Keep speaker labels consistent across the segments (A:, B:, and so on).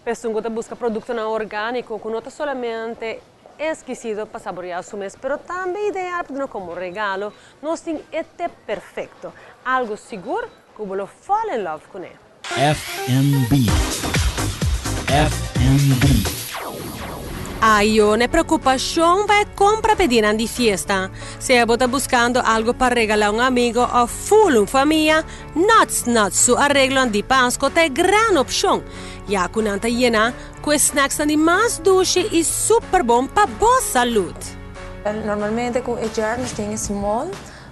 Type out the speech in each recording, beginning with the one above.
A: Pessoa que busca produto orgânico, que não é somente exquisito para saborear o mês, mas também ideal para como regalo. Nós temos até perfeito, algo seguro que você fall in love com ele.
B: FNB. FNB.
A: Aí, não preocupação vai comprar pedina de festa. Se você está buscando algo para regalar a um amigo ou full família, Nuts su arreglo de Páscoa é grande opção. Já com anta llena, com snacks de mais doce e super bom para boa saúde.
C: Normalmente com o jar nós temos small,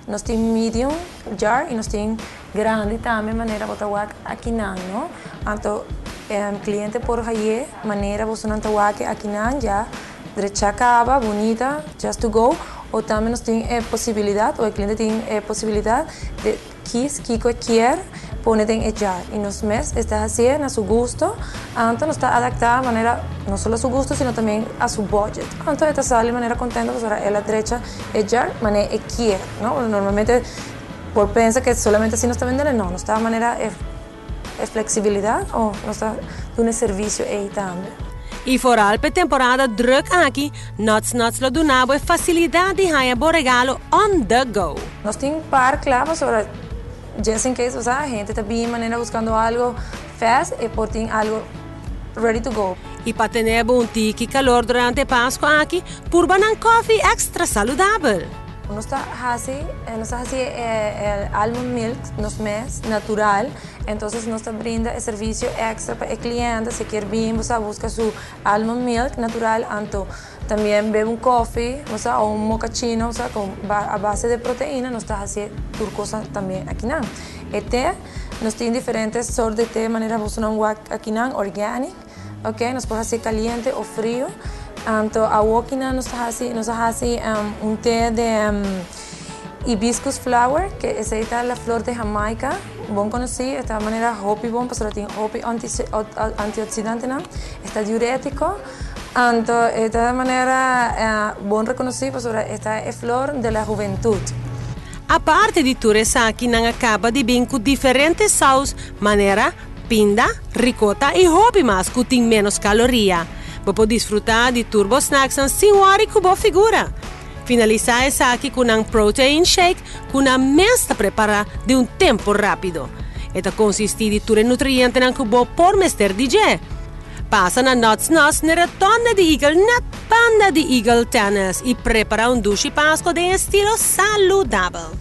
C: nós temos medium jar e nós temos grande também, maneira de botar aqui não, então cliente por aí, maneira você não tá aqui não já, derecha acaba, bonita, just to go, ou também nós temos possibilidade, ou o cliente tem possibilidade de que quer pôr em jar e nos meses está assim a seu gosto, então nós está adaptada maneira não só a seu gosto, sino também a seu budget. Então esta sale de maneira contenta, porque ela derecha jar, maneira quer, normalmente por pensar que solamente assim nós está vendendo, não, nós está de maneira flexibilidade ou nós está dando serviço aí também.
A: E foral per temporada druk aqui, Nuts lo donavo e facilidade de ganhar bom regalo on the go.
C: Nós temos par claro sobre just in case, a gente está bem maneira buscando algo fast e por ter algo ready to go.
A: E para ter bom tique calor durante Páscoa aqui, por banana coffee extra saludável.
C: Nós está fazendo almond milk nos mês natural, então nós está brinda o serviço extra para o cliente, se quer bem, você busca seu almond milk natural, então também bebe coffee, ou mochaccino, com a base de proteína, nós está fazendo por coisa também aqui não. E té, nós temos diferentes sortes de té, maneira você não aqui não orgânico, ok? Nós podemos fazer caliente ou frio. Então, a Wokina nos hace té de hibiscus flower, que es la flor de Jamaica, bom conocido, esta manera hopi bom, pues tiene hopi antioxidante, está diurético, entonces esta manera bom reconocido, pues esta es flor de la juventud.
A: A parte di Turesaki, não acaba de vir com diferentes saus, maneira pinda, ricota e hopi mais que tem menos caloria. Você pode desfrutar de turbo snacks sem worry com boa figura. Finalizar essa aqui com um protein shake com uma mesa preparada de tempo rápido. Esta consiste de tudo nutriente que você pode mester DJ. Passa na Nuts na rotonda de Eagle na banda de Eagle Tennis e prepara douche Páscoa de estilo saludável.